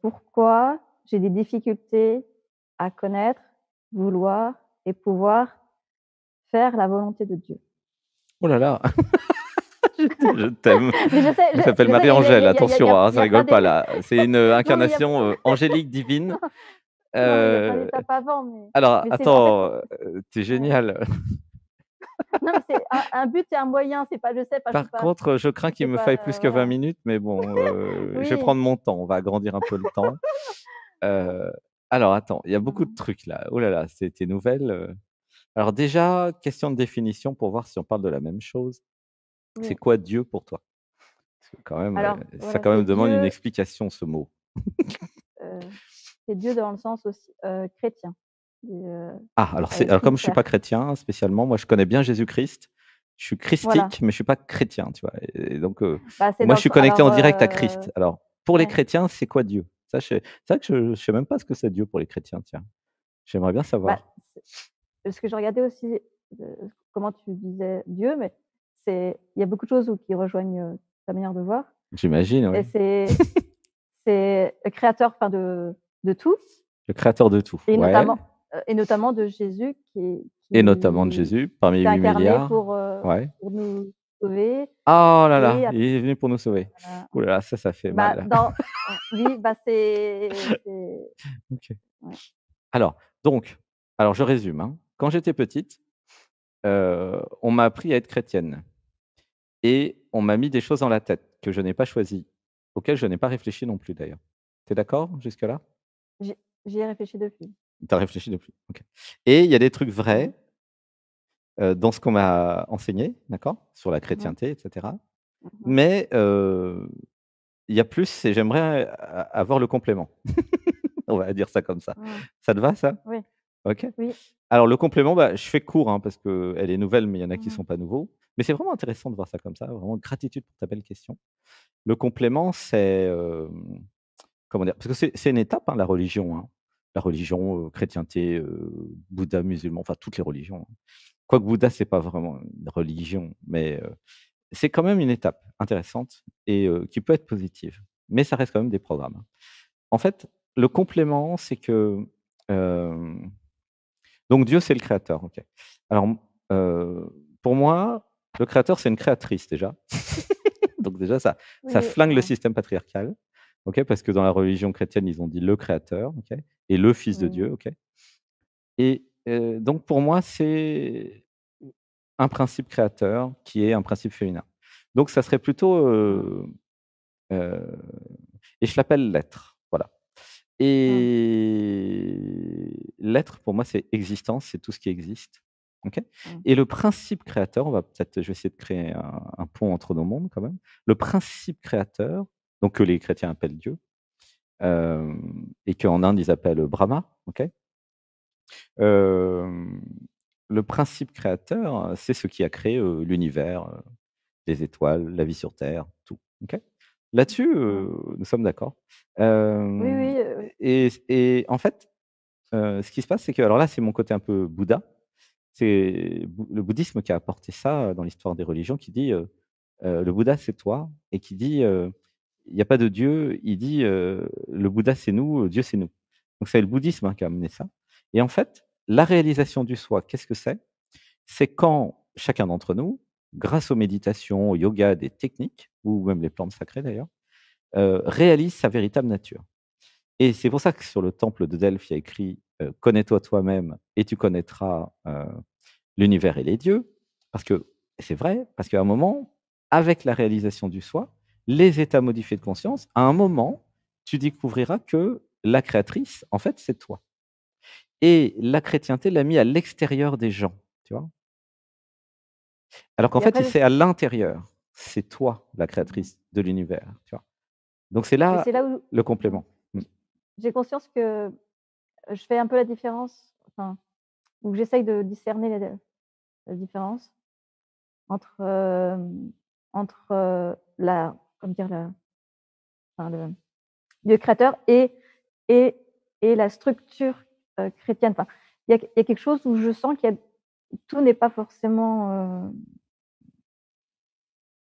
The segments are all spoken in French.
pourquoi j'ai des difficultés à connaître, vouloir et pouvoir faire la volonté de Dieu. Oh là là! Je t'aime. Mais Elle s'appelle je sais, il y a il Marie-Angèle, y a il y a il y attention, a hein, il y ça a pas rigole pas d'é là. C'est une, non, mais il y a incarnation, angélique divine. non, mais il y a pas Heu, d'étape avant, mais alors c'est en fait, attends, tu ouais. génial. Non, mais c'est un but et un moyen, c'est pas je sais pas, je suis Par pas contre, je crains qu'il c'est me pas, faille plus que 20 voilà. minutes, mais bon, je vais Oui. prendre mon temps, on va agrandir un peu le temps. Heu, alors attends, il y a beaucoup de Mmh. trucs là. Oh là là, c'était nouvelle, Alors déjà, question de définition pour voir si on parle de la même chose. C'est Oui. quoi Dieu pour toi? Parce que quand même, Alors ça voilà, quand c'est même demande une Dieu, explication ce mot. heu, c'est Dieu dans le sens aussi, chrétien, Ah, alors à c'est alors comme je suis trinitaire. pas chrétien spécialement, moi je connais bien Jésus-Christ. Je suis Voilà, christique, mais je suis pas chrétien, tu vois? Et donc, bah, c'est moi dans je le suis sen connecté alors, en direct à Christ. Alors pour les ouais. chrétiens, c'est quoi Dieu? Ça c'est vrai que je sais même pas ce que c'est Dieu pour les chrétiens, tiens. J'aimerais bien Bah, savoir. ce que je regardais aussi, comment tu disais Dieu, mais il y a beaucoup de choses qui rejoignent, ta manière de voir J'imagine, et oui. c'est le créateur, enfin de tout Le créateur de tout, ouais, et notamment de Jésus et notamment de qui Jésus parmi s'est 8 incarné milliards, ouais. pour nous sauver Oh là là, et il est venu pour nous sauver. voilà. Ouh là là, ça fait Bah, mal. oui, bah, OK. ouais. Alors donc, alors je résume, hein. Quand j'étais petite, on m'a appris à être chrétienne et on m'a mis des choses dans la tête que je n'ai pas choisies, auxquelles je n'ai pas réfléchi non plus d'ailleurs. Tu es d'accord jusque-là? J'y j'y ai réfléchi depuis. Tu as réfléchi depuis? OK, et il y a des trucs Mmh. vrais, dans ce qu'on m'a enseigné, d'accord? Sur la Mmh mh. chrétienté et cetera, Mmh. mais il y a plus et j'aimerais avoir le complément. On va dire ça comme ça. Mmh. Ça te va ça? Oui, OK. oui. Alors le complément, bah, je fais court, hein, parce qu'elle est nouvelle, mais il y en a qui Mmh. sont pas nouveaux. Mais c'est vraiment intéressant de voir ça comme ça, vraiment gratitude pour ta belle question. Le complément, c'est, comment dire? Parce que c'est une étape, hein, la religion, hein. La religion, chrétienté, Bouddha, musulman, enfin toutes les religions, hein. Quoique Bouddha, c'est pas vraiment une religion, mais, c'est quand même une étape intéressante et qui peut être positive. Mais ça reste quand même des programmes, hein. En fait, le complément, c'est que, hem donc Dieu, c'est le créateur, OK. Alors, pour moi, le créateur, c'est une créatrice déjà. Donc déjà ça Oui, flingue le système patriarcal, OK, parce que dans la religion chrétienne, ils ont dit le créateur, OK, et le fils de mmh. Dieu, OK, et donc pour moi, c'est un principe créateur qui est un principe féminin. Donc ça serait plutôt, Mmh. heu et je l'appelle l'être, voilà, Mmh. et l'être pour moi, c'est existence, c'est tout ce qui existe, OK, Mmh. et le principe créateur, on va peut-être je vais essayer de créer un pont entre nos mondes quand même. Le principe créateur, donc que les chrétiens appellent Dieu, et qu'en Inde, ils appellent Brahma, OK? Hem, le principe créateur, c'est ce qui a créé, l'univers, les étoiles, la vie sur terre, tout, OK? Là-dessus, Mmh. nous sommes d'accord. Oui, Hem oui, et en fait, ce qui se passe, c'est que alors là, c'est mon côté un peu Bouddha. C'est le bouddhisme qui a apporté ça, dans l'histoire des religions, qui dit, le Bouddha, c'est toi, et qui dit, il y a pas de Dieu, il dit, le Bouddha, c'est nous, Dieu, c'est nous. Donc c'est le bouddhisme, hein, qui a amené ça, et en fait, la réalisation du soi, qu'est-ce que c'est? C'est quand chacun d'entre nous, grâce aux méditations, au yoga, des techniques ou même les plantes sacrées d'ailleurs, réalise sa véritable nature, et c'est pour ça que sur le temple de Delphes, il y a écrit, «Connais-toi toi-même et tu connaîtras, l'univers et les dieux», parce que c'est vrai, parce qu'à un moment, avec la réalisation du soi, les états modifiés de conscience, à un moment, tu découvriras que la créatrice, en fait, c'est toi, et la chrétienté l'a mis à l'extérieur des gens, tu vois? Alors qu'en et fait, après c'est à l'intérieur. C'est toi la mmh créatrice de l'univers, tu vois? Donc c'est et là c'est là où le mmh, complément. Mmh. j'ai conscience que, je fais un peu la différence, enfin, ou j'essaye de discerner la différence entre, entre, la comment dire? Enfin le Dieu créateur et la structure, chrétienne. Enfin, il y a quelque chose où je sens qu'il y a tout n'est pas forcément,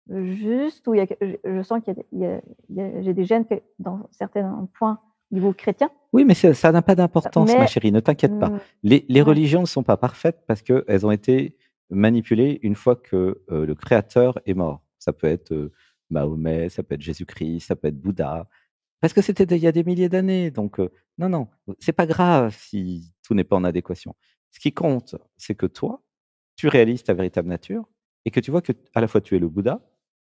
juste où il y a que je sens qu'il y a des j'ai des gènes que dans certains points au niveau chrétien, Oui, mais ça n'a pas d'importance, ma mais chérie, ne t'inquiète pas. mmh, Les ouais, religions ne sont pas parfaites parce qu'elles ont été manipulées une fois que, le créateur est mort. Ça peut être, Mahomet, ça peut être Jésus-Christ, ça peut être Bouddha, parce que c'était il y a des milliers d'années, donc non, non, c'est pas grave si tout n'est pas en adéquation. Ce qui compte, c'est que toi, tu réalises ta véritable nature et que tu vois que à la fois tu es le Bouddha,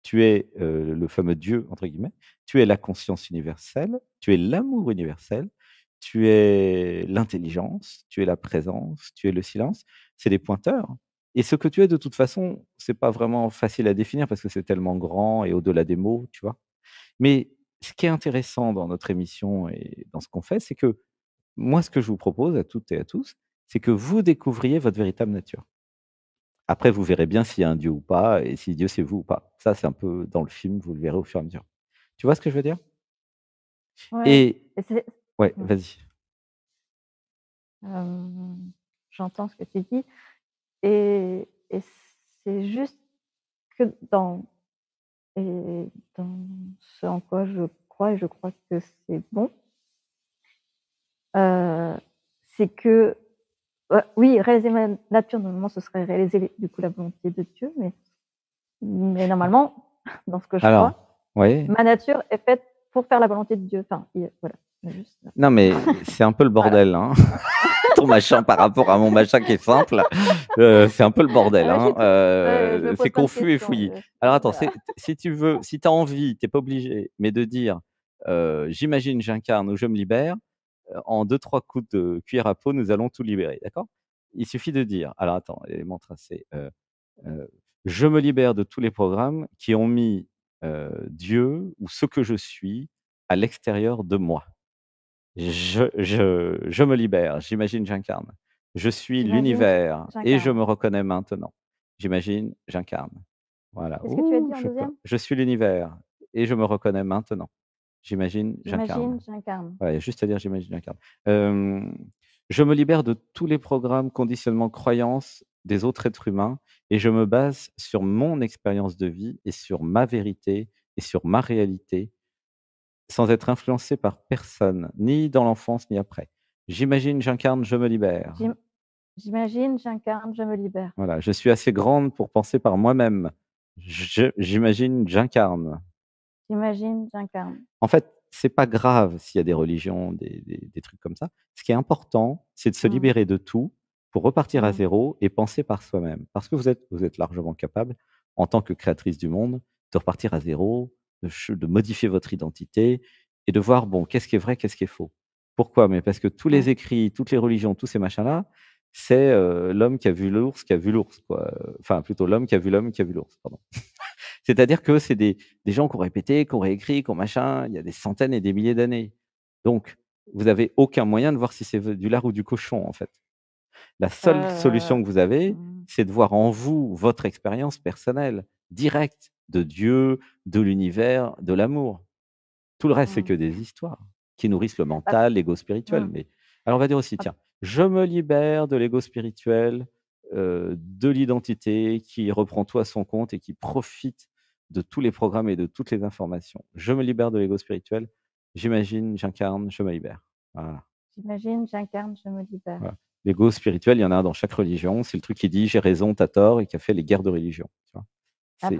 tu es, le fameux Dieu entre guillemets, tu es la conscience universelle, tu es l'amour universel, tu es l'intelligence, tu es la présence, tu es le silence. C'est des pointeurs et ce que tu es de toute façon, c'est pas vraiment facile à définir parce que c'est tellement grand et au-delà des mots, tu vois? Mais ce qui est intéressant dans notre émission et dans ce qu'on fait, c'est que moi, ce que je vous propose à toutes et à tous, c'est que vous découvriez votre véritable nature. Après, vous verrez bien s'il y a un Dieu ou pas et si Dieu, c'est vous ou pas. Ça, c'est un peu dans le film, vous le verrez au fur et à mesure. Tu vois ce que je veux dire? ouais Et et c'est ouais, mmh, vas-y. j'entends ce que tu dis et c'est juste que dans ce en quoi je crois et je crois que c'est bon, heu, c'est que, oui, réaliser ma nature, normalement, ce serait réaliser du coup la volonté de Dieu, mais normalement, dans ce que je Alors, crois, ouais. ma nature est faite pour faire la volonté de Dieu. Enfin, voilà, juste Non, mais c'est un peu le voilà. bordel, hein. Ton machin par rapport à mon machin qui est simple, c'est un peu le bordel, Ah ouais, je hein, suis toute je me c'est pose plein de confus et questions, fouillis. je Alors attends, voilà. si tu veux, si tu as envie, tu es pas obligé, mais de dire, «J'imagine, j'incarne ou je me libère», en deux trois coups de cuillère à peau, nous allons tout libérer, d'accord? Il suffit de dire alors attends, élément tracé, «Je me libère de tous les programmes qui ont mis, Dieu ou ce que je suis à l'extérieur de moi». Je me libère, j'imagine, j'incarne. Je suis J'imagine, l'univers et je me j'incarne. reconnais maintenant. J'imagine, j'incarne. Voilà. Qu'est-ce que tu as Ouh, dit en deuxième? je suis l'univers et je me reconnais maintenant. J'imagine, j'incarne. J'imagine, j'incarne. Ouais, il y a juste à dire j'imagine, j'incarne. Hem, je me libère de tous les programmes, conditionnements, croyances des autres êtres humains et je me base sur mon expérience de vie et sur ma vérité et sur ma réalité sans être influencé par personne, ni dans l'enfance, ni après. J'imagine, j'incarne, je me libère. J'im j'imagine, j'incarne, je me libère. Voilà, je suis assez grande pour penser par moi-même. J'imagine, j'incarne. J'imagine, j'incarne. En fait, c'est pas grave s'il y a des religions, des trucs comme ça. Ce qui est important, c'est de se Mmh. libérer de tout pour repartir à Mmh. zéro et penser par soi-même. Parce que vous êtes largement capable, en tant que créatrice du monde, de repartir à zéro, de modifier votre identité et de voir, bon, qu'est-ce qui est vrai, qu'est-ce qui est faux? Pourquoi? Mais parce que tous Mmh. les écrits, toutes les religions, tous ces machins-là, c'est, l'homme qui a vu l'ours, qui a vu l'ours, quoi, enfin, plutôt l'homme qui a vu l'homme qui a vu l'ours, pardon. C'est-à-dire que c'est des gens qui ont répété, qui ont réécrit, qui ont machin, il y a des centaines et des milliers d'années. Donc, vous avez aucun moyen de voir si c'est du lard ou du cochon, en fait. La seule Heu, solution que vous avez, mmh, c'est de voir en vous votre expérience personnelle, directe, de Dieu, de l'univers, de l'amour. Tout le reste, c'est mmh. que des histoires qui nourrissent le Bah, mental, l'ego spirituel. mmh. Mais alors on va dire aussi, Ap tiens, je me libère de l'ego spirituel, de l'identité qui reprend tout à son compte et qui profite de tous les programmes et de toutes les informations. Je me libère de l'ego spirituel, j'imagine, j'incarne, je me libère. Voilà, J'imagine, j'incarne, je me libère. voilà. L'ego spirituel, il y en a un dans chaque religion, c'est le truc qui dit: «J'ai raison, tu as tort» et qui a fait les guerres de religion, tu vois?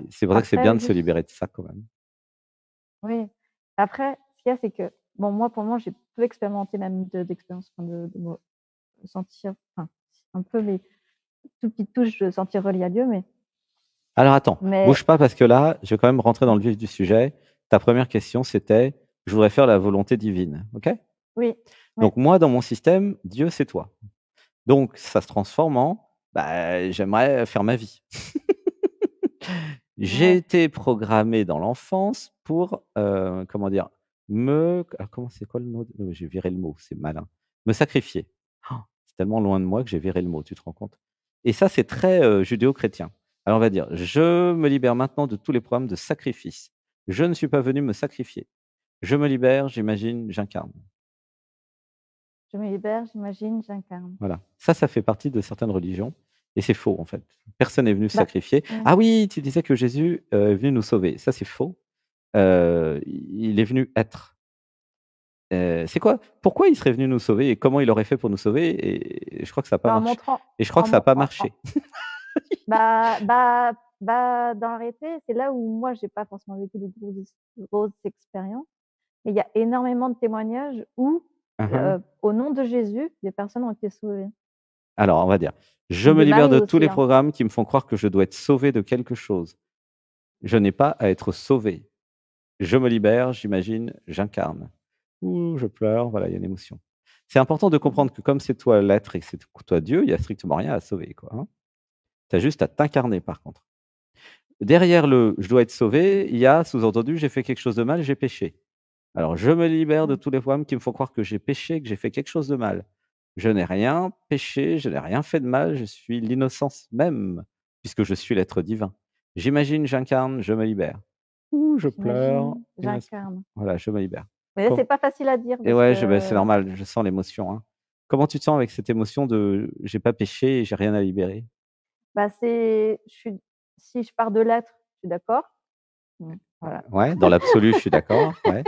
C'est pour ça que c'est bien Après de se juste libérer de ça quand même. oui, après, ce qu'il y a, c'est que, bon, moi, pour le moment, j'ai peu expérimenté même d'expérience, enfin de me sentir, enfin, un peu, mais toute petite touche de sentir relié à Dieu, Alors attends, mais bouge pas parce que là, je vais quand même rentrer dans mmh, le vif du sujet. Ta première question, c'était: «Je voudrais faire la volonté divine». OK? oui, oui, Donc moi, dans mon système, Dieu, c'est toi. Donc ça se transforme en: «Bah, j'aimerais faire ma vie». J'ai ouais, été programmé dans l'enfance pour, comment dire? Comment c'est quoi le mot? J'ai viré le mot, c'est malin. Me sacrifier. Han! C'est tellement loin de moi que j'ai viré le mot, tu te rends compte? Et ça, c'est très, judéo-chrétien. Alors on va dire: «Je me libère maintenant de tous les programmes de sacrifice. Je ne suis pas venu me sacrifier. Je me libère, j'imagine, j'incarne». je me libère, j'imagine, j'incarne. Voilà. Ça fait partie de certaines religions et c'est faux, en fait. Personne n'est venu se Bah, sacrifier. mmh, Ah oui, tu disais que Jésus, est venu nous sauver. Ça, c'est faux. Il est venu être. C'est quoi pourquoi il serait venu nous sauver et comment il aurait fait pour nous sauver? Et je crois que ça a pas bah, en marché montrant et je crois en que ça a mon pas marché. bah bah bah, dans la réalité, c'est là où moi j'ai pas forcément vécu de grosses expériences, mais il y a énormément de témoignages où, Hein, hein. au nom de Jésus, des personnes ont été sauvées. Alors, on va dire: «Je me De libère Marie de tous aussi, les hein. programmes qui me font croire que je dois être sauvé de quelque chose. Je n'ai pas à être sauvé. Je me libère, j'imagine, j'incarne. Ouh, je pleure», voilà, il y a une émotion. C'est important de Mmh. comprendre que comme c'est toi l'être et que c'est toi Dieu, il y a strictement rien à sauver, quoi, hein. Tu as juste à t'incarner, par contre. Derrière le «je dois être sauvé», il y a sous-entendu: «J'ai fait quelque chose de mal, j'ai péché». Alors je me libère de Mmh. tous les programmes qui me font croire que j'ai péché, que j'ai fait quelque chose de mal. Je n'ai rien péché, je n'ai rien fait de mal, je suis l'innocence même, puisque je suis l'être divin. J'imagine, j'incarne, je me libère. Ouh, je pleure J'imagine, et j'incarne. voilà, je me libère. Mais là, Com c'est pas facile à dire et parce ouais, c'est que normal, je sens l'émotion, hein. Comment tu te sens avec cette émotion de: «J'ai pas péché et j'ai rien à libérer»? bah, je suis si je pars de l'être, je suis d'accord. Mmh, voilà. Ouais, dans l'absolu, je suis d'accord, ouais.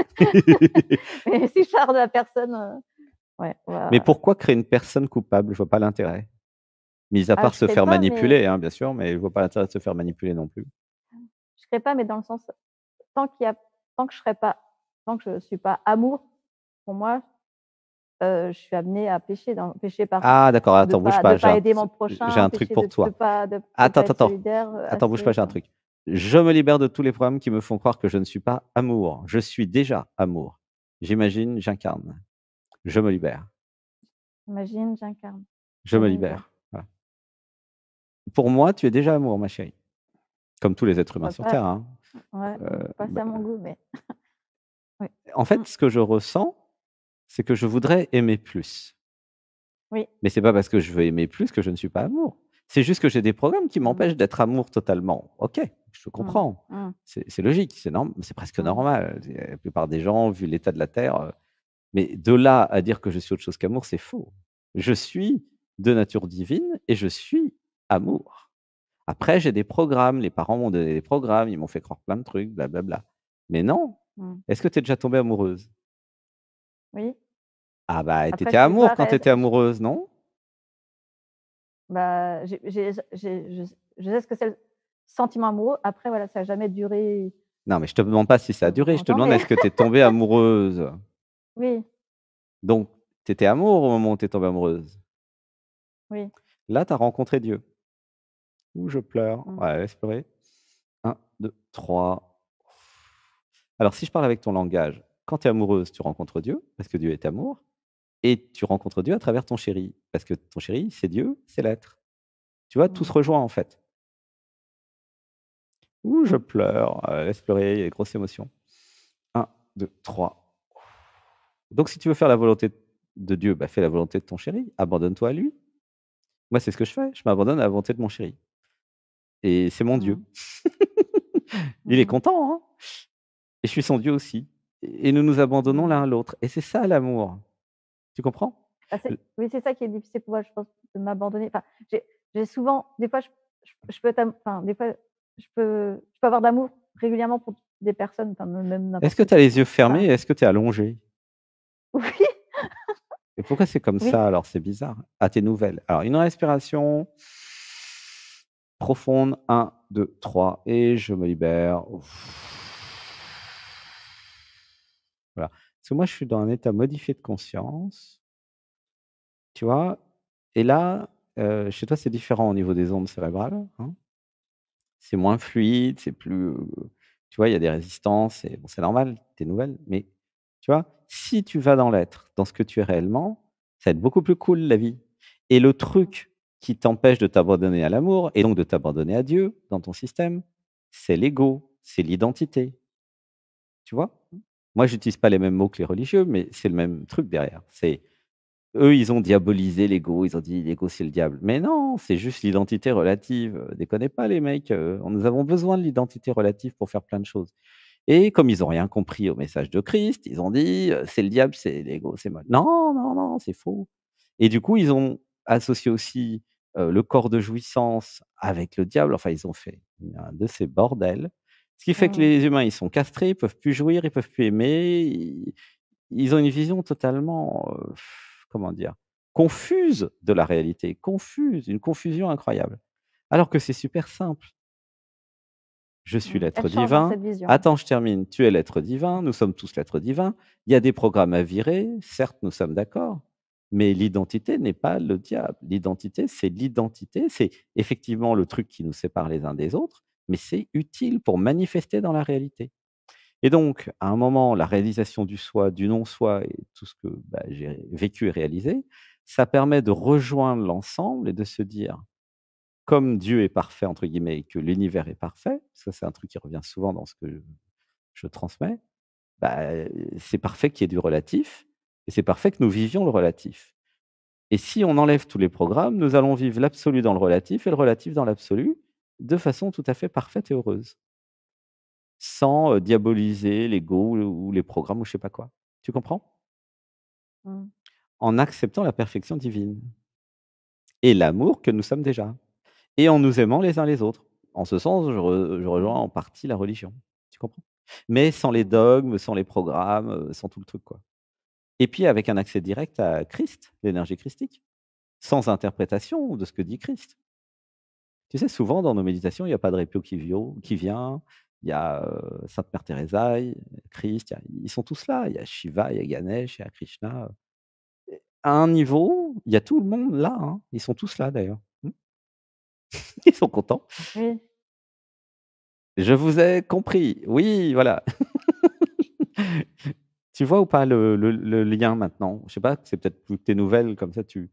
Mais si je pars de la personne, ouais, Mais voilà. pourquoi créer une personne coupable? Je vois pas l'intérêt. Mis à Ah, part je se crée faire pas, mais manipuler, hein, bien sûr, mais je vois pas l'intérêt de se faire manipuler non plus. je crée pas, mais dans le sens, tant qu'il y a tant que je serai pas tant que je suis pas amour, pour moi, je suis amenée à pécher, pécher par Ah d'accord, de attends, bouge pas de pas, pas aider mon j'ai prochain, un truc pécher pour toi. de Attends, pas attends, être attends. solidaire, Attends, bouge pas, assez, j'ai un enfin, truc. Je me libère de tous les programmes qui me font croire que je ne suis pas amour. Je suis déjà amour. J'imagine, j'incarne. Je me libère. imagine, j'incarne, Je je me me libère. libère. Voilà. Pour moi, tu es déjà amour, ma chérie, comme tous les êtres humains sur Pas terre, hein. ouais, pas Bah, c'est à mon goût, mais oui. en Mmh, fait, ce que je ressens, c'est que je voudrais aimer plus. oui. Mais c'est pas parce que je veux aimer plus que je ne suis pas amour. C'est juste que j'ai des programmes qui Mmh, m'empêchent d'être amour totalement. OK, je mmh, comprends. mmh, C'est logique, c'est presque mmh. normal. La plupart des gens, vu l'état de la terre, mais de là à dire que je suis autre chose qu'amour, c'est faux. Je suis de nature divine et je suis amour. Après, j'ai des programmes, les parents m'ont donné des programmes, ils m'ont fait croire plein de trucs, blablabla. Mais non. Mmh. Est-ce que tu es déjà tombée amoureuse? Oui. Ah bah, tu Après étais je suis pas amour quand tu ré étais amoureuse, non? bah, je sais ce que c'est le sentiment amoureux. Après voilà, ça a jamais duré, Non, mais je te demande pas si ça a duré, je te longtemps, demande mais est-ce que tu es tombée amoureuse? oui, Donc, tu étais amour au moment où tu es tombée amoureuse? oui. Là, tu as rencontré Dieu. Ouh, je pleure. Mmh. Ouais, laisse pleurer. 1, 2, 3. Alors, si je parle avec ton langage, quand tu es amoureuse, tu rencontres Dieu, parce que Dieu est amour, et tu rencontres Dieu à travers ton chéri, parce que ton chéri, c'est Dieu, c'est l'être. Tu vois, tout se Mmh. rejoint, en fait. Ouh, je Mmh. pleure. Laisse pleurer, il y a des grosses émotions. 1, 2, 3. Donc, si tu veux faire la volonté de Dieu, bah, fais la volonté de ton chéri, abandonne-toi à lui. Moi, c'est ce que je fais, je m'abandonne à la volonté de mon chéri et c'est mon Dieu. Mmh. Il est Mmh. content, hein, et je suis son Dieu aussi et nous nous abandonnons Mmh. l'un à l'autre et c'est ça l'amour. Tu comprends? Bah, L oui, c'est ça qui est difficile pour moi, je pense, de m'abandonner. Enfin, j'ai souvent des fois, je peux être enfin, des fois, je peux avoir de l'amour régulièrement pour des personnes, enfin, même Est-ce que n'importe tu as qui, les yeux enfin, fermés pas et est-ce que tu es allongé? oui, Et pourquoi c'est comme oui, ça alors? C'est bizarre. À tes nouvelles. Alors une respiration profonde, 1, 2, 3 et je me libère. Voilà. Parce que moi, je suis dans un état modifié de conscience, tu vois? Et là, chez toi, c'est différent au niveau des ondes cérébrales, hein. C'est moins fluide, c'est plus, tu vois, il y a des résistances et bon, c'est normal, tes nouvelles, mais tu vois, si tu vas dans l'être, dans ce que tu es réellement, ça va être beaucoup plus cool la vie et le truc qui t'empêche de t'abandonner à l'amour et donc de t'abandonner à Dieu dans ton système, c'est l'ego, c'est l'identité, tu vois? Moi, j'utilise pas les mêmes mots que les religieux, mais c'est le même truc derrière. C'est eux, ils ont diabolisé l'ego, ils ont dit: «L'ego, c'est le diable». Mais non, c'est juste l'identité relative, déconnez pas les mecs, nous avons besoin de l'identité relative pour faire plein de choses et comme ils ont rien compris au message de Christ, ils ont dit, «C'est le diable, c'est l'ego, c'est mal». Non, non, non, c'est faux et du coup, ils ont associé aussi le corps de jouissance avec le diable. Enfin, ils ont fait un de ces bordels. Ce qui fait que Mmh. les humains, ils sont castrés, ils peuvent plus jouir, ils peuvent plus aimer. Ils ont une vision totalement, comment dire? Confuse de la réalité, confuse, une confusion incroyable. Alors que c'est super simple. Je suis l'être Elle change, hein, divin. cette vision. Attends, je termine. Tu es l'être divin, nous sommes tous l'être divin. Il y a des programmes à virer, certes, nous sommes d'accord, mais l'identité n'est pas le diable. L'identité, c'est effectivement le truc qui nous sépare les uns des autres, mais c'est utile pour manifester dans la réalité. Et donc, à un moment, la réalisation du soi, du non-soi et tout ce que, bah, j'ai vécu et réalisé, ça permet de rejoindre l'ensemble et de se dire: «Comme Dieu est parfait» entre guillemets et que l'univers est parfait, ça c'est un truc qui revient souvent dans ce que je transmets, bah, c'est parfait qu'il y ait du relatif et c'est parfait que nous vivions le relatif. Et si on enlève tous les programmes, nous allons vivre l'absolu dans le relatif et le relatif dans l'absolu, de façon tout à fait parfaite et heureuse. Sans, diaboliser l'ego ou les programmes ou je sais pas quoi. Tu comprends? Mmh. En acceptant la perfection divine et l'amour que nous sommes déjà et en nous aimant les uns les autres. En ce sens, je rejoins Mmh. en partie la religion. Tu comprends? Mais sans les Mmh. dogmes, sans les programmes, sans tout le truc, quoi. Et puis avec un accès direct à Christ, l'énergie christique, sans interprétation de ce que dit Christ. Tu sais, souvent dans nos méditations, il y a Padre Pio qui vient, il y a, Sainte Mère Teresa, Christ, ils sont tous là. Il y a Shiva, il y a Ganesh, il y a Krishna. À un niveau, il y a tout le monde là, hein. Ils sont tous là d'ailleurs. Mmh. Ils sont contents. Oui. «Je vous ai compris, oui, voilà». Tu vois ou pas le lien maintenant? Je sais pas, c'est peut-être toutes tes nouvelles comme ça tu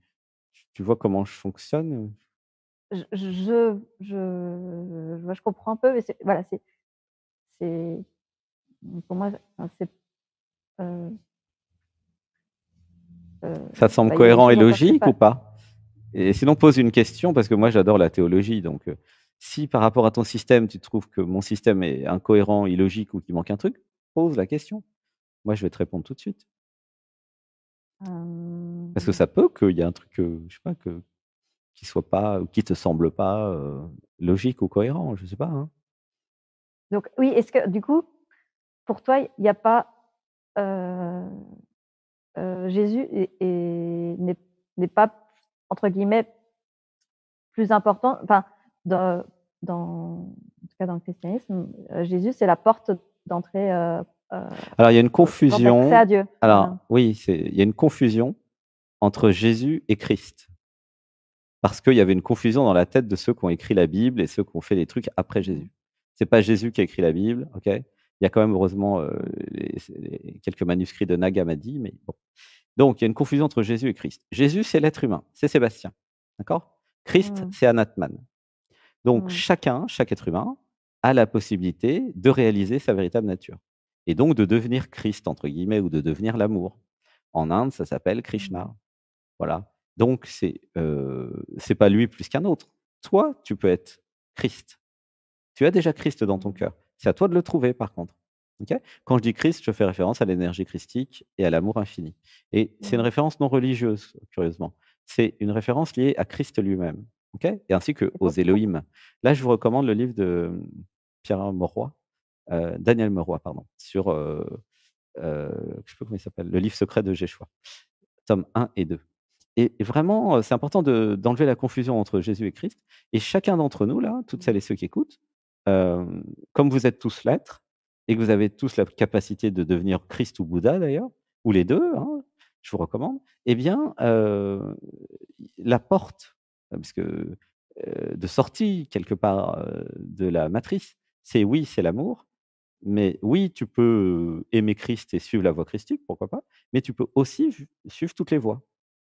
vois comment je fonctionne? Je comprends un peu, mais c'est voilà, c'est pour moi, enfin, c'est, heu Ça te semble bah, il y a des cohérent et choses encore, je sais logique ou pas. pas? Et sinon pose une question parce que moi j'adore la théologie donc si par rapport à ton système, tu trouves que mon système est incohérent, illogique ou qu'il manque un truc, pose la question. Moi je vais te répondre tout de suite. Parce que Hem, ça peut qu'il y a un truc, je sais pas qui soit pas ou qui te semble pas, logique ou cohérent, je sais pas, hein. donc oui, est-ce que du coup, pour toi, il y a pas, heu Jésus n'est pas, entre guillemets, «plus important», enfin, dans en tout cas dans le christianisme, Jésus, c'est la porte d'entrée, heu, Alors il y a une c'est porte d'accès confusion, à Dieu. Voilà. alors oui, il y a une confusion entre Jésus et Christ. Parce qu'il y avait une confusion dans la tête de ceux qui ont écrit la Bible et ceux qui ont fait les trucs après Mmh. Jésus. C'est pas Jésus qui a écrit la Bible, OK? Il y a quand même heureusement, les quelques manuscrits de Nag Hammadi, mais bon. Donc il y a une confusion entre Jésus et Christ. Jésus, c'est l'être humain, c'est Sébastien, d'accord? Christ, Mmh. c'est Anatman. Donc Mmh. chaque être humain a la possibilité de réaliser sa véritable nature et donc de devenir «Christ» entre guillemets ou de devenir l'amour. En Inde, ça s'appelle Mmh. Krishna. Voilà. Donc c'est pas lui plus qu'un autre. Toi, tu peux être Christ. Tu as déjà Christ dans ton Mmh. cœur. C'est à toi de le trouver par contre. OK? Quand je dis Christ, je fais référence à l'énergie christique et à l'amour infini. Et c'est une Mmh. référence non religieuse, curieusement. C'est une référence liée à Christ lui-même. OK? Et ainsi Et qu'aux Elohim. Là, je vous recommande le livre de Pierre Mauroy, Daniel Mauroy, pardon, sur, je sais plus comment il s'appelle, Le livre secret de Jéchoua, tome 1 et 2. Et vraiment, c'est important d'enlever la confusion entre Jésus et Christ et chacun d'entre nous là, toutes celles et ceux qui écoutent, comme vous êtes tous l'être et que vous avez tous la capacité de devenir Christ ou Bouddha d'ailleurs, ou les 2, hein, je vous recommande, eh bien, la porte, parce que, de sortie quelque part, de la matrice, c'est oui, c'est l'amour, mais oui, tu peux, aimer Christ et suivre la voie christique, pourquoi pas, mais tu peux aussi suivre toutes les voies.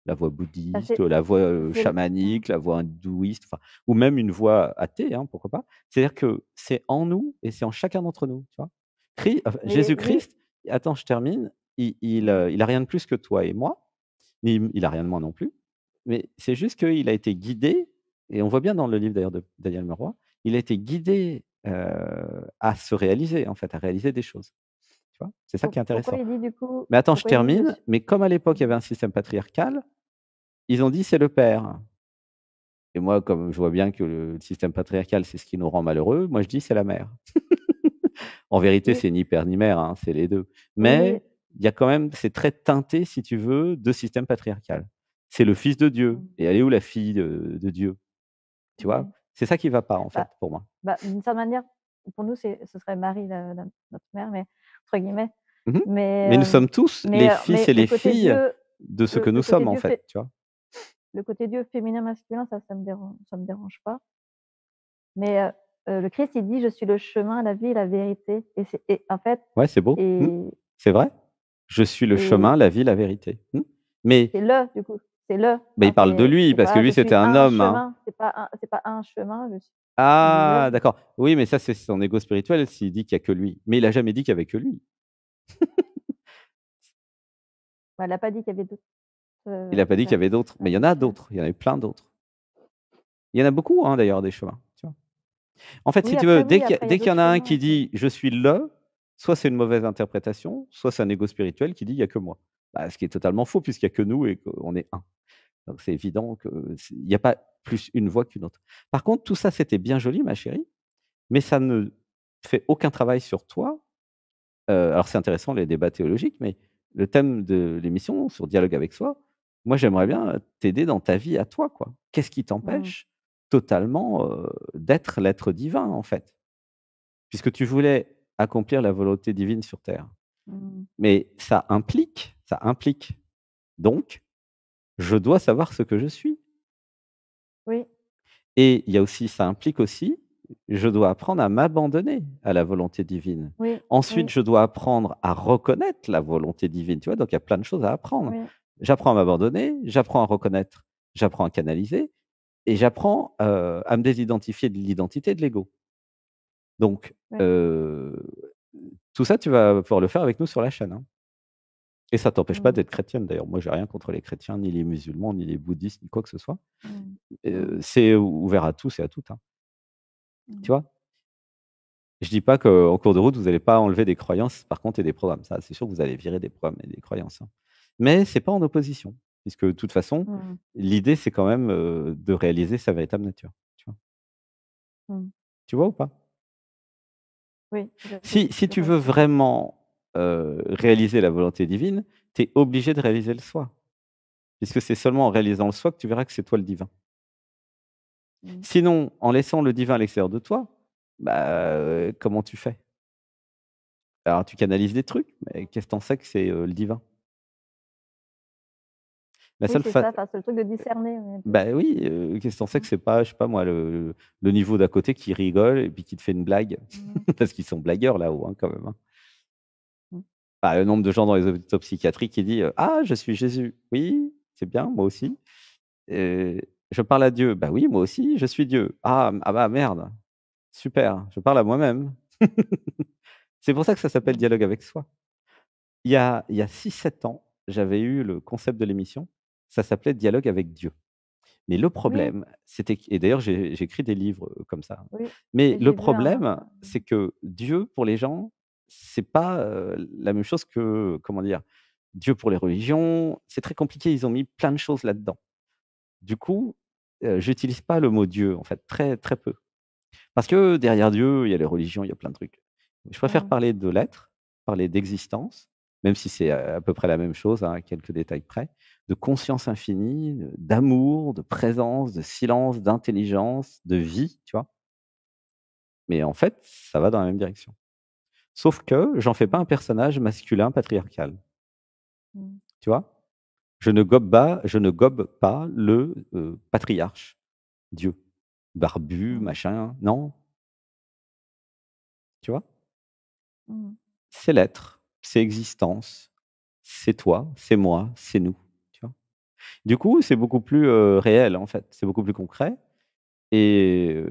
La voie bah, bouddhiste, la voie, c'est l mmh. chamanique, la voie hindouiste, enfin ou même une voie athée, hein, pourquoi pas. C'est-à-dire que c'est en nous et c'est en chacun d'entre nous, tu vois? Mais oui. Jésus-Christ, attends, je termine, Mmh. il a rien de plus que toi et moi, ni il a rien de moins non plus, mais c'est juste qu'il a été guidé et on voit bien dans le livre d'ailleurs de Daniel Leroy, il a été guidé, à se réaliser en fait, à réaliser des choses, tu vois? C'est ça qui est Pourquoi intéressant. il dit du coup, Mais attends, je pourquoi il dit de termine, su mais comme à l'époque, il y mmh. avait un système patriarcal, ils ont dit: «C'est le père». et moi, comme je vois bien que le système patriarcal, c'est ce qui nous rend malheureux, moi je dis: «C'est la mère». En vérité, Oui, c'est ni père ni mère, hein, c'est les 2. oui, Mais il y a quand même c'est très teinté, si tu veux, de système patriarcal. C'est le fils de Dieu mmh, et elle est où la fille de Dieu? Tu vois? oui. C'est ça qui va pas, en Bah fait, pour moi. d'une certaine manière, pour nous, ce serait Marie, la notre mère, mais entre guillemets, Mmh. mais Mais nous sommes tous les fils mais et les filles de ce que nous le côté sommes, en Dieu fait, tu vois? le côté Dieu féminin, masculin, ça me dérange pas, mais le Christ, il dit: «Je suis le chemin, la vie et la vérité» et en fait Ouais, c'est beau. Mmh. et C'est vrai. Je suis le et chemin, la vie, la vérité. Mmh. Mais c'est le du coup, c'est le, il parle de lui c'est parce que pas: lui, «Je c'était suis un un homme, hein. chemin», c'est pas un chemin, je suis il dit: Ah «Le». d'accord. Oui, mais ça, c'est son ego spirituel s'il dit qu'il y a que lui. Mais il a jamais dit qu'il y avait que lui. Bah, elle a pas dit qu'il y avait d'autres, Il a pas dit qu'il y avait d'autres, mais il y en a personnes. d'autres. Il y en a eu plein d'autres. Il y en a beaucoup, hein, d'ailleurs, des chemins, tu vois? En fait, si tu veux, Oui, après il y a dès qu'il y d'autres en a un chemins qui aussi. dit: «Je suis le», soit c'est une mauvaise interprétation, soit c'est un ego spirituel qui dit: «Il y a que moi». Bah, ce qui est totalement faux puisqu'il y a que nous et qu'on est un. Donc c'est évident que il y a pas plus une voix qu'une autre. Par contre, tout ça, c'était bien joli, ma chérie, mais ça ne fait aucun travail sur toi. Alors c'est intéressant les débats théologiques, mais le thème de l'émission sur Dialogue avec soi, moi j'aimerais bien t'aider dans ta vie à toi, quoi. Qu'est-ce qui Mmh, t'empêche totalement, d'être l'être divin, en fait? Puisque tu voulais accomplir la volonté divine sur terre. mmh. Mais ça implique donc, je dois savoir ce que je suis Oui, et il y a aussi ça implique aussi, je dois apprendre à m'abandonner à la volonté divine. oui, Ensuite, oui, je dois apprendre à reconnaître la volonté divine, tu vois? Donc il y a plein de choses à apprendre. oui, J'apprends à m'abandonner, j'apprends à reconnaître, j'apprends à canaliser et j'apprends, à me désidentifier de l'identité de l'ego. Donc, oui. tout ça, tu vas pouvoir le faire avec nous sur la chaîne, hein. Et ça t'empêche pas Mmh, d'être chrétienne d'ailleurs. Moi, j'ai rien contre les chrétiens, ni les musulmans, ni les bouddhistes, ni quoi que ce soit. mmh, mmh, C'est ouvert à tous et à toutes, hein. mmh. Tu vois? Je dis pas qu'en cours de route, vous allez pas enlever des croyances, par contre et des programmes. Ça, c'est sûr que vous allez virer des programmes et des croyances, hein. Mais c'est pas en opposition, puisque de toute façon, Mmh. l'idée, c'est quand même, de réaliser sa véritable nature, tu vois? Mmh. Tu vois ou pas? Oui, Si je tu vois veux ce que tu veux dire. vraiment, réaliser la volonté divine, tu es obligé de réaliser le soi, puisque c'est seulement en réalisant le soi que tu verras que c'est toi le divin. Mmh. Sinon, en laissant le divin à l'extérieur de toi, bah, comment tu fais? Alors tu canalises des trucs, mais qu'est-ce que tu en sais que c'est, le divin? La Oui, seule c'est fa ça, enfin, c'est le truc de discerner, oui, un peu. Bah, oui, qu'est-ce que tu en sais que Mmh. c'est pas, je sais pas moi, le niveau d'à côté qui rigole et puis qui te fait une blague? Mmh. Parce qu'ils sont blagueurs là-haut, hein, quand même, hein. Mmh. Bah, le nombre de gens dans les hôpitaux psychiatriques qui dit, «Ah, je suis Jésus». «Oui, c'est bien, moi aussi». «Je parle à Dieu». «Bah oui, moi aussi, je suis Dieu». «Ah bah merde, super, je parle à moi-même». C'est pour ça que ça s'appelle Mmh. dialogue avec soi. Il y a 6-7 ans, j'avais eu le concept de l'émission, ça s'appelait «Dialogue avec Dieu». Mais le Oui, problème, c'était et d'ailleurs j'ai écrit des livres, comme ça, hein. oui, Mais oui, le j'ai vu problème, un c'est que Dieu, pour les gens, c'est pas, la même chose que, comment dire? Dieu pour les religions, c'est très compliqué, ils ont mis plein de choses là-dedans. Du coup, j'utilise pas le mot Dieu, en fait, très, très peu. Parce que derrière Dieu, il y a les religions, il y a plein de trucs. Je préfère mmh, parler de l'être, parler d'existence, même si c'est à peu près la même chose, hein, à quelques détails près, de conscience infinie, d'amour, de présence, de silence, d'intelligence, de vie, tu vois? Mais en fait, ça va dans la même direction. Sauf que j'en fais pas mmh, un personnage masculin patriarcal, mmh, tu vois? Je ne gobe pas le, patriarche, Dieu, barbu, mmh, machin, non, tu vois? mmh, C'est l'être, c'est existence, c'est toi, c'est moi, c'est nous, tu vois? Du coup, c'est beaucoup plus, réel, en fait, c'est beaucoup plus concret et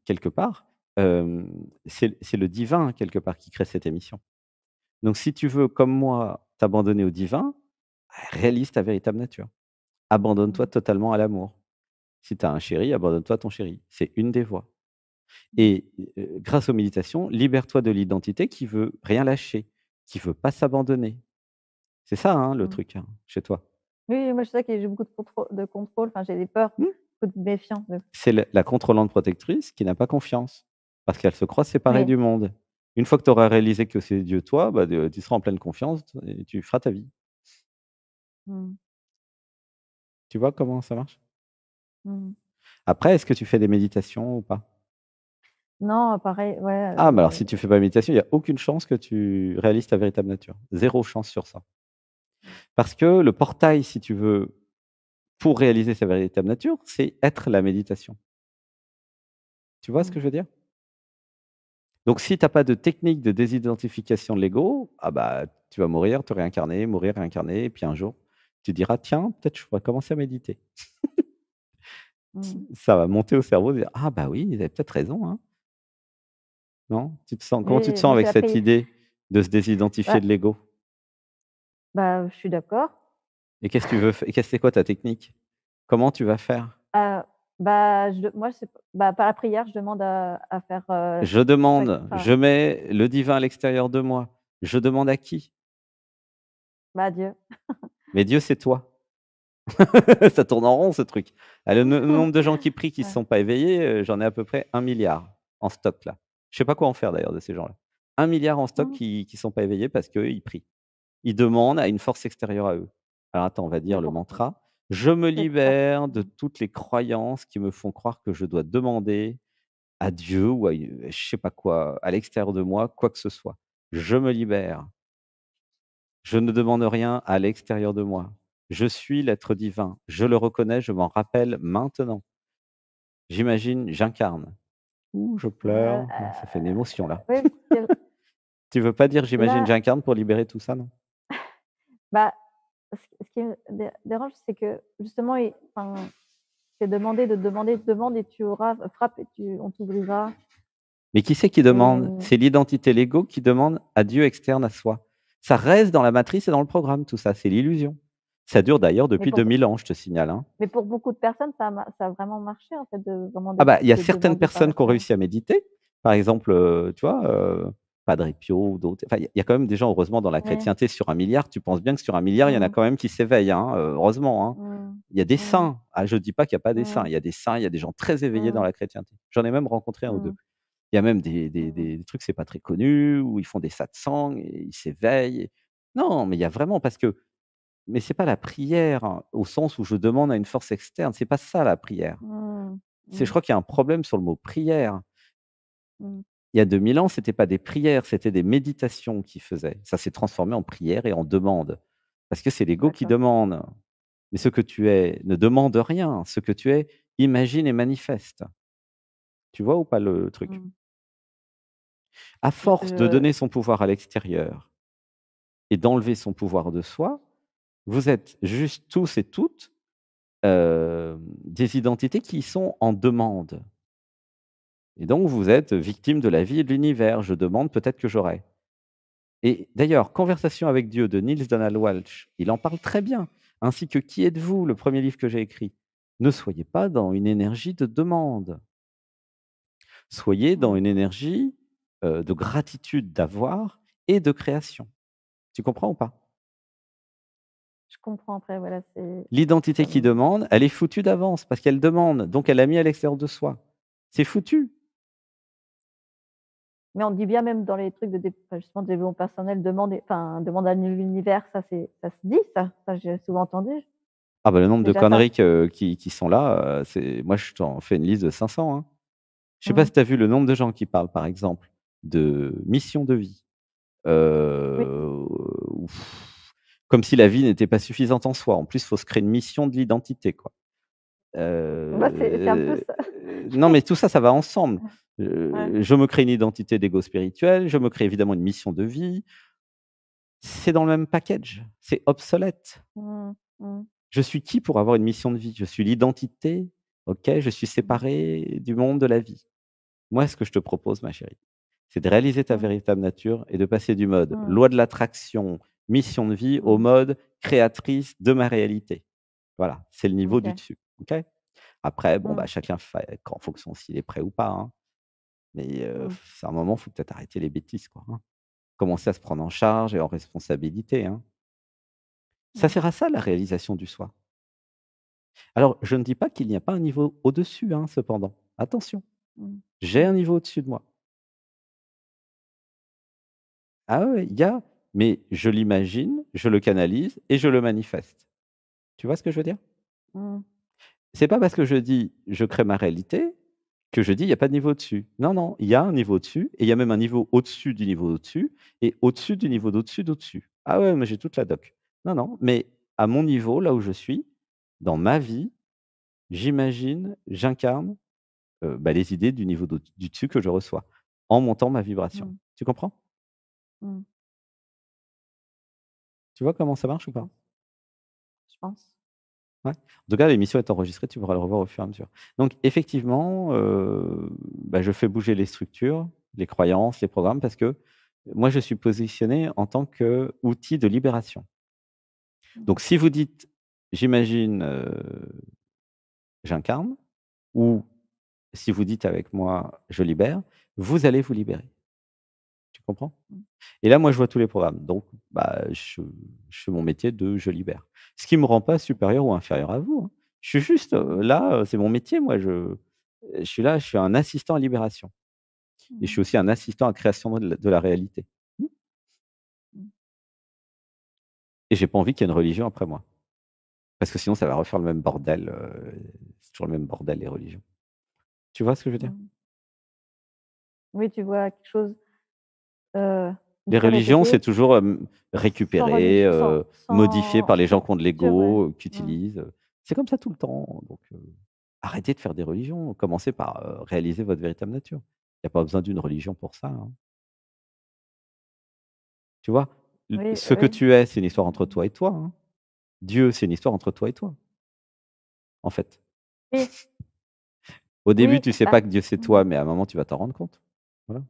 quelque part, c'est le divin, quelque part, qui crée cette émission. Donc si tu veux, comme moi, t'abandonner au divin, réalise ta véritable nature. Abandonne-toi mmh, totalement à l'amour. Si tu as un chéri, abandonne-toi à ton chéri. C'est une des voies mmh, et grâce aux méditations, libère-toi de l'identité qui veut rien lâcher, qui veut pas s'abandonner. C'est ça, hein, le mmh. truc, hein, chez toi? Oui, moi, je sais que j'ai beaucoup de contrôle, enfin, j'ai des peurs Mmh? beaucoup de méfiance, C'est le la contrôlante protectrice qui n'a pas confiance, parce qu'elle se croit séparée oui. du monde. Une fois que tu auras réalisé que c'est Dieu toi, bah, de tu seras en pleine confiance et tu feras ta vie. Mmh. Tu vois comment ça marche? Mmh. Après, est-ce que tu fais des méditations ou pas? Non, pareil, ouais, Ah, bah, alors si tu fais pas de méditation, il y a aucune chance que tu réalises ta véritable nature. Zéro chance sur ça. Parce que le portail, si tu veux, pour réaliser sa véritable nature, c'est être la méditation. Tu vois ce mmh. que je veux dire? Donc si tu as pas de technique de désidentification de l'ego, ah bah, tu vas mourir, réincarner et puis un jour, tu diras: «Tiens, peut-être je pourrais commencer à méditer». Mmh. Ça va monter au cerveau, dire: «Ah bah oui, ils avaient peut-être raison, hein». Non? Tu te sens comment tu te Oui, sens mais avec c'est cette après idée de se désidentifier bah de l'ego? je suis d'accord. Et qu'est-ce que tu veux f et qu'est-ce c'est quoi ta technique? Comment tu vas faire? Je moi, c'est par la prière, je demande à faire, Je chaque demande, enfin, je mets le divin à l'extérieur de moi. Je demande à qui? Dieu. Mais Dieu, c'est toi. Ça tourne en rond ce truc. Ah, le nombre de gens qui prient qui ne se Ouais. sont pas éveillés, j'en ai à peu près 1 milliard en stock là. Je sais pas quoi en faire d'ailleurs de ces gens-là. 1 milliard en stock Mmh. qui sont pas éveillés parce qu'eux, ils prient. Ils demandent à une force extérieure à eux. Alors attends, on va Mais dire le pour mantra: «Je me mais pourquoi libère de mmh. toutes les croyances qui me font croire que je dois demander à Dieu ou à je sais pas quoi, à l'extérieur de moi, quoi que ce soit. Je me libère. Je ne demande rien à l'extérieur de moi. Je suis l'être divin. Je le reconnais, je m'en rappelle maintenant. J'imagine, j'incarne». Ouh, je pleure. Ah, ça fait une émotion là. Oui, parce que Tu veux pas dire: «J'imagine, là, j'incarne» pour libérer tout ça, non? bah, ce qui me dérange, c'est que justement, c'est demander, de demander, demande et tu auras, frappe et on t'ouvrira Mais qui c'est qui demande? et C'est l'identité, l'ego qui demande à Dieu externe à soi. Ça reste dans la matrice et dans le programme tout ça, c'est l'illusion. Ça dure d'ailleurs mais depuis pour 2000 ans, je te signale, hein. mais pour beaucoup de personnes, ça a vraiment marché en fait de vraiment Ah bah, il y a de certaines demander par la personnes qui ont prière. réussi à méditer. Par exemple, tu vois, Padre Pio ou d'autres. Enfin, il y a quand même des gens, heureusement, dans la Oui. chrétienté sur 1 milliard. Tu penses bien que sur 1 milliard, il y en a Mmh. quand même qui s'éveillent, hein, heureusement, hein. Mmh. Il y a des Mmh. saints. Ah, je dis pas qu'il y a pas des saints. Mmh. Il y a des saints, il y a des gens très éveillés dans Mmh. la chrétienté. J'en ai même rencontré un ou 2. Mmh. Il y a même des des Mmh. des des trucs, c'est pas très connu, où ils font des satsangs et ils s'éveillent. Non, mais il y a vraiment parce que mais c'est pas la prière, hein, au sens où je demande à une force externe, c'est pas ça la prière. Mmh. C'est je Mmh. crois qu'il y a un problème sur le mot prière. Mmh. Il y a 2000 ans, c'était pas des prières, c'était des méditations qu'ils faisaient. Ça s'est transformé en prière et en demande. Parce que c'est l'ego qui D'accord. demande. Mais ce que tu es ne demande rien. Ce que tu es, imagine et manifeste. Tu vois ou pas le truc? Mmh. À force de Je donner son pouvoir à l'extérieur et d'enlever son pouvoir de soi, vous êtes juste tous et toutes, des identités qui sont en demande et donc vous êtes victime de la vie et de l'univers. Je demande, peut-être que j'aurai. Et d'ailleurs, Conversation avec Dieu de Niels Donald Walsch, il en parle très bien, ainsi que Qui êtes-vous, le premier livre que j'ai écrit. Ne soyez pas dans une énergie de demande, soyez dans mmh. une énergie, de gratitude d'avoir et de création. Tu comprends ou pas? Je comprends après voilà, L'identité ça qui me demande, elle est foutue d'avance parce qu'elle demande, donc elle l'a mis à l'extérieur de soi. C'est foutu. mais on dit bien même dans les trucs justement de développement personnel, demande à l'univers, ça se dit ça? Ça, j'ai souvent entendu. Ah bah, le nombre C'est de déjà ça. conneries que qui sont là, c'est moi je t'en fais une liste de 500, hein. Je sais pas Mmh. si tu as vu le nombre de gens qui parlent, par exemple, de mission de vie, Oui. ou comme si la vie n'était pas suffisante en soi. En plus, il faut se créer une mission de l'identité, quoi. Bah, c'est un peu ça. Non, mais tout ça, ça va ensemble. Ouais. Je me crée une identité d'ego spirituel, je me crée évidemment une mission de vie. C'est dans le même package, c'est obsolète. Mmh. Mmh. Je suis qui pour avoir une mission de vie? Je suis l'identité, OK, je suis Mmh. séparé du monde de la vie. Moi, ce que je te propose, ma chérie, c'est de réaliser ta Mmh. véritable nature et de passer du mode Mmh. loi de l'attraction, mission de vie, au Mmh. mode créatrice de ma réalité. Voilà, c'est le niveau du OK. dessus, OK? Après, bon, bah, Mmh. chacun fait en fonction s'il est prêt ou pas, hein. Mais, Mmh. c'est un moment, il faut peut-être arrêter les bêtises, quoi, hein. Commencer à se prendre en charge et en responsabilité, hein. Ça Mmh. sert à ça la réalisation du soi. Alors, je ne dis pas qu'il n'y a pas un niveau au-dessus, hein, cependant. Attention, Mmh. j'ai Mmh. un niveau au-dessus de moi. Ah ouais, il y a mais je l'imagine, je le canalise et je le manifeste. Tu vois ce que je veux dire? Mmh. C'est pas parce que je dis: «Je crée ma réalité» que je dis: «Il y a pas de niveau au-dessus». Non, non, il y a un niveau au-dessus et il y a même un niveau au-dessus du niveau au-dessus et au-dessus du Mmh. niveau d'au-dessus d'au-dessus. Ah ouais, mais j'ai toute la doc. Non, non, mais à mon niveau, là où je suis, dans ma vie, j'imagine, j'incarne, les idées du niveau du dessus que je reçois, en montant ma vibration. Mmh. Tu comprends? Mmh. Tu vois comment ça marche ou Je pas? pense. Je pense. Ouais. En tout cas, l'émission est enregistrée, tu pourras le revoir au fur et à mesure. Donc effectivement, je fais bouger les structures, les croyances, les programmes parce que moi, je suis positionné en tant qu'outil de libération. Mmh. Donc si vous dites: «J'imagine, j'incarne» ou si vous dites avec moi: «Je libère», vous allez vous libérer. Tu comprends? Mmh. Et là, moi, je vois tous les programmes. Donc, je fais mon métier de je libère. Ce qui me rend pas supérieur ou inférieur à vous, hein. Je suis juste, Mmh. là, c'est mon métier, moi, je suis là, je suis un assistant à libération et je Mmh. suis aussi un assistant à création de la réalité. Mmh. Mmh. Et j'ai pas envie qu'il y ait une religion après moi. Parce que sinon, ça va refaire le même bordel, c'est toujours le même bordel, les religions. Tu vois ce que je veux dire? Mmh. Oui, tu vois quelque chose, heu, Les de religions, c'est répété, toujours, sans récupéré, religi modifié par les gens sans qui ont de pur, ouais. l'ego, qui Mmh. utilisent. C'est comme ça tout le temps, donc arrêtez de faire des religions. Commencez par, réaliser votre véritable nature. Il y a pas besoin d'une religion pour ça, hein. Tu vois? Oui, Ce que oui. tu es, c'est une histoire entre Mmh. toi et toi, hein. Dieu, c'est une histoire entre toi et toi, en fait. Oui, Au début, oui, tu sais bah, pas que Dieu, c'est toi, mmh. mais à un moment, tu vas t'en rendre compte. Voilà.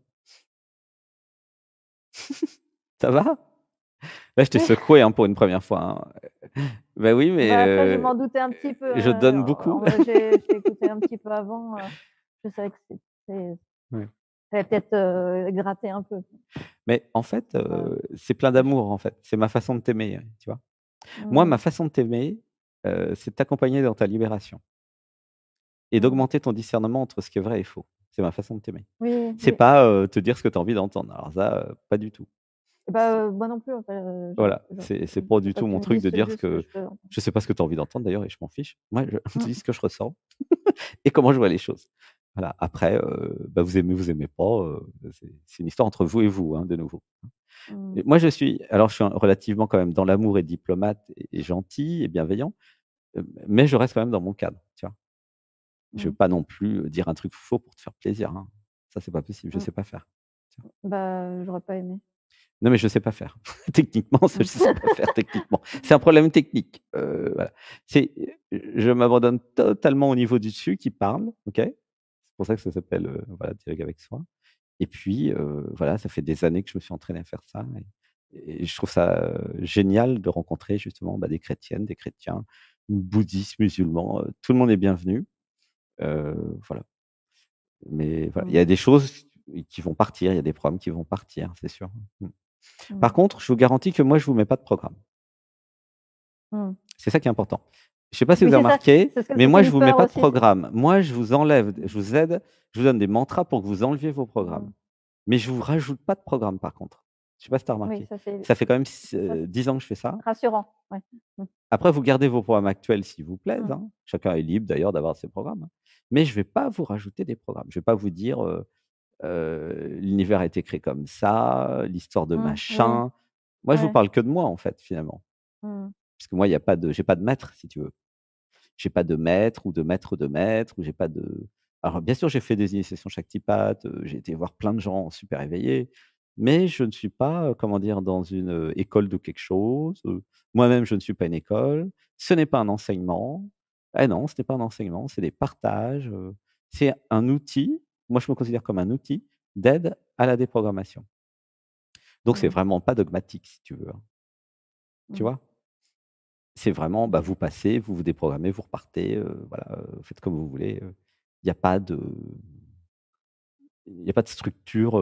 Ça va? Là, je t'ai Oui, secoué, hein, pour une première fois, hein. Bah oui, mais bah, après je m'en doutais un petit peu, je donne beaucoup. j'ai écouté un petit peu avant, je savais que c'était Ouais. ça allait peut-être, gratter un peu. Mais en fait, Voilà. c'est plein Ouais, je d'amour, en fait. C'est ma façon de t'aimer, tu vois? Moi, mmh. ma façon de t'aimer, c'est de t'accompagner dans ta libération et Mmh. d'augmenter ton discernement entre ce qui est vrai et faux. C'est ma façon de t'aimer. Oui, C'est oui. pas, te dire ce que tu as envie d'entendre. Alors ça, pas du tout. Et C'est bah, moi non plus, enfin, voilà, c'est pas je veux du pas tout que tu mon me truc dises de dire ce ce que que je veux entendre. je sais pas ce que tu as envie d'entendre d'ailleurs et je m'en fiche. Moi, je te dis Mmh. ce que je ressens et comment je vois les choses. Voilà, après, vous aimez pas, c'est une histoire entre vous et vous, hein, de nouveau. Mmh. Et moi, je suis relativement quand même dans l'amour et diplomate et gentil et bienveillant, mais je reste quand même dans mon cadre, tu vois? Je veux Mmh. pas non plus, dire un truc faux pour te faire plaisir, hein. Ça, c'est pas possible, je Mmh. sais pas faire. Tu vois? Bah, j'aurais pas aimé. Non, mais je sais pas faire. Techniquement, ça, Mmh. je sais pas faire techniquement. C'est un problème technique, voilà. C'est, je m'abandonne totalement au niveau du dessus qui parle, OK? C'est pour ça que ça s'appelle, voilà, dialogue avec soi. Et puis, voilà, ça fait des années que je me suis entraîné à faire ça et je trouve ça, génial de rencontrer justement, des chrétiennes, des chrétiens, bouddhistes, musulmans, tout le monde est bienvenu, voilà. Mais voilà, il y Mmh. a des choses qui vont partir, il y a des programmes qui vont partir, c'est sûr. Mmh. Par Mmh. contre, je vous garantis que moi, je vous mets pas de programme. Mmh. C'est ça qui est important. Je sais pas si Oui, vous avez c'est ça, remarqué, c'est ce que mais c'était moi, je une vous mets peur pas de aussi, c'est programme. Moi, je vous enlève, mmh. je vous aide, je vous donne des mantras pour que vous enleviez vos programmes. Mmh. Mais je vous rajoute pas de programme par contre. Je sais pas si tu as Oui, remarqué. ça c'est Ça fait quand même ça 10 ans que je fais ça. rassurant, ouais. Mmh. Après, vous gardez vos programmes actuels s'ils vous plaisent, Mmh. hein. Chacun est libre d'ailleurs d'avoir ses programmes, hein. Mais je vais pas vous rajouter des programmes. Je vais pas vous dire, l'univers a été créé comme ça, l'histoire de Mmh. Oui, machin. Moi, je vous ouais. parle que de moi en fait, finalement. Mmh. Parce que moi, il y a pas de j'ai pas de maître si tu veux. J'ai pas de maître ou de maître de maître ou j'ai pas de alors bien sûr, j'ai fait des initiations Shaktipat, j'ai été voir plein de gens super éveillés, mais je ne suis pas, comment dire, dans une, école de quelque chose, moi-même je ne suis pas une école, ce n'est pas un enseignement. Eh non, ce n'est pas un enseignement, c'est des partages, c'est un outil, moi je me considère comme un outil d'aide à la déprogrammation. Donc c'est Mmh. vraiment pas dogmatique si tu veux, hein, tu Mmh. vois? C'est vraiment, OK. vous passez, vous vous déprogrammez, vous repartez, voilà, faites comme vous voulez, il y a pas de il y a pas de structure,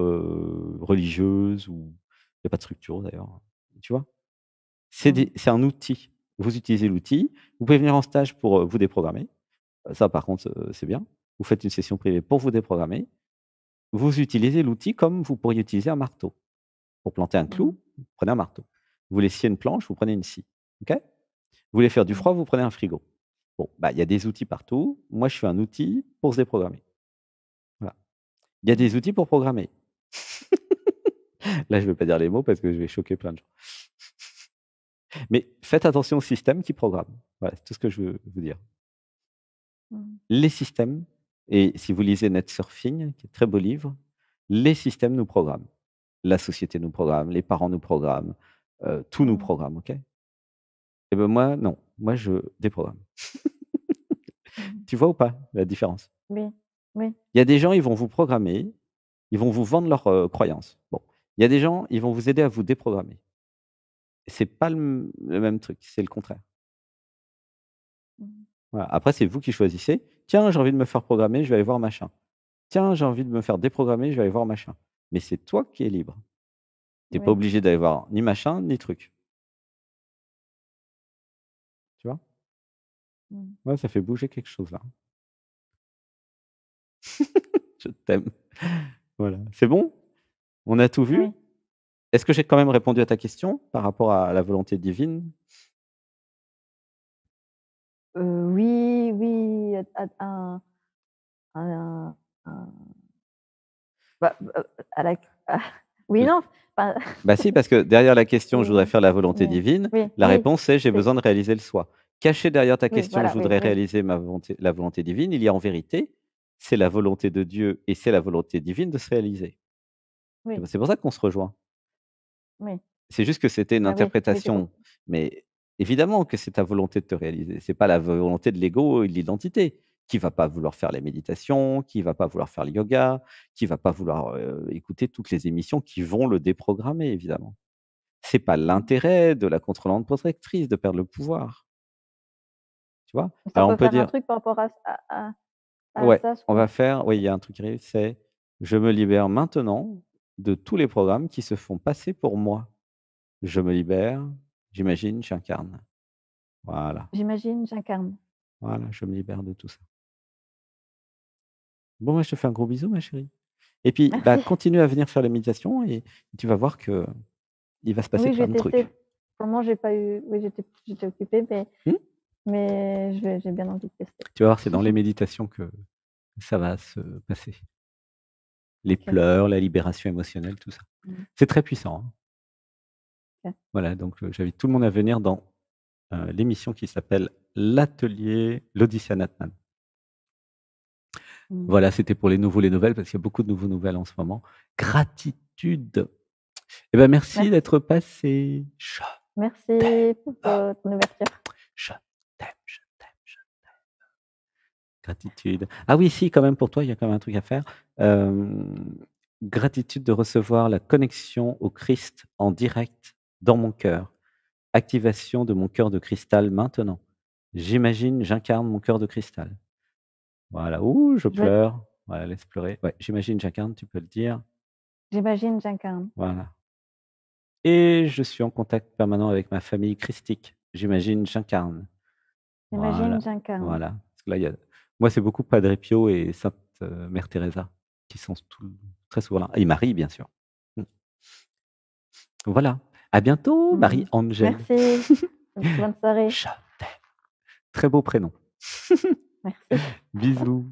religieuse ou il y a pas de structure d'ailleurs, tu vois? Mmh. C'est un outil. vous utilisez l'outil. Vous pouvez venir en stage pour, vous déprogrammer. Ça par contre, c'est bien. Vous faites une session privée pour vous déprogrammer. Vous utilisez l'outil comme vous pourriez utiliser un marteau. Pour planter un Mmh. clou, vous prenez un marteau. Vous voulez scier une planche, vous prenez une scie. OK? Vous voulez faire du Mmh. froid, vous prenez un frigo. Bon, bah, il y a des outils partout. Moi, je suis un outil pour se déprogrammer. Voilà. Il y a des Mmh. outils pour programmer. Là, je ne vais pas dire les mots parce que je vais choquer plein de gens. Mais faites attention aux systèmes qui programment. Voilà, c'est tout ce que je veux vous dire. Mmh. Les systèmes, et si vous lisez Net Surfing, qui est un très beau livre, les systèmes nous programment. La société nous programme, les parents nous programment, tout nous Mmh. programme, OK? Et ben moi, non. Moi, je déprogramme. Mmh. Tu vois ou pas la différence? Oui, oui, Il y a des gens, ils vont vous programmer, ils vont vous vendre leurs, croyances. Bon, il y a des gens, ils vont vous aider à vous déprogrammer. C'est pas le même truc, c'est le contraire. mmh, Voilà, après c'est vous qui choisissez: «Tiens, j'ai envie de me faire programmer, je vais aller voir machin. Tiens, j'ai envie de me faire déprogrammer, je vais aller voir machin». Mais c'est toi qui es libre. Tu es pas oui, obligé d'aller voir ni machin, ni truc, tu vois? mmh, Ouais, ça fait bouger quelque chose là. Je t'aime. Voilà. C'est bon? On a tout vu? oui. Est-ce que j'ai quand même répondu à ta question par rapport à la volonté divine? Oui, oui, à un bah, à la oui, L non, enfin, Bah si, parce que derrière la question: «Je voudrais oui, faire la volonté mais divine», oui, la oui, réponse c'est: «J'ai c'est besoin de réaliser le soi». Caché derrière ta oui, question: «Je voilà, oui, voudrais oui, réaliser la volonté divine», il y a en vérité, c'est la volonté de Dieu et c'est la volonté divine de se réaliser. Et oui, bah, c'est pour ça qu'on se rejoint. oui, C'est juste que c'était une bah, oui, oui, j'ai interprétation, compris. mais évidemment que c'est ta volonté de te réaliser. C'est pas la volonté de l'ego et de l'identité. Qui va pas vouloir faire les méditations, qui va pas vouloir faire le yoga, qui va pas vouloir, écouter toutes les émissions qui vont le déprogrammer évidemment. C'est pas Mmh. l'intérêt de la contrôlante protectrice de perdre le pouvoir, tu vois? Ça Alors on peut peut faire un dire: truc par rapport à «Ouais, ça, ce on va que faire», oui, il y a un truc qui arrive, c'est: «Je me libère maintenant de tous les programmes qui se font passer pour moi. Je me libère, j'imagine, j'incarne». Voilà. j'imagine, j'incarne. Voilà, je me libère de tout ça. Bon, bah, je te fais un gros bisou, ma chérie. Et puis, bah, Merci. continue à venir faire la méditation et tu vas voir que il va se passer Oui, je plein vais de tester. trucs. Pour le moment, j'ai pas eu oui, j'étais occupée, Mmh? mais j'ai bien envie de tester. Tu vas voir, c'est dans les méditations que ça va se passer. Les OK. pleurs, la libération émotionnelle, tout ça. Mmh. C'est très puissant, hein. OK. Voilà, donc j'invite tout le monde à venir dans, l'émission qui s'appelle l'atelier l'Odyssée Natman. Mmh. Voilà, c'était pour les nouveaux, les nouvelles, parce qu'il y a beaucoup de nouveaux nouvelles en ce moment. Gratitude. Et ben, merci Merci. d'être passé. Je t'aime. Merci pour, ton ouverture. Je t'aime, je t'aime, je gratitude. Ah oui, si, quand même, pour toi, il y a quand même un truc à faire. Gratitude de recevoir la connexion au Christ en direct dans mon cœur. Activation de mon cœur de cristal maintenant. J'imagine, j'incarne mon cœur de cristal. Voilà. Ouh, je Je vais pleure. Voilà, laisse pleurer. Ouais, j'imagine, j'incarne, tu peux le dire. j'imagine, j'incarne. Voilà. Et je suis en contact permanent avec ma famille christique. J'imagine, j'incarne. J'imagine, Voilà, j'incarne. voilà. Parce que là, il y a moi, c'est beaucoup Padre Pio et Sainte, Mère Teresa qui sont très souvent là et Marie, bien sûr. Mmh. Voilà. À bientôt, Mmh. Marie-Angèle. Merci. Bonne soirée. Je t'aime. Très beau prénom. Merci. Bisous.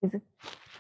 Bisous.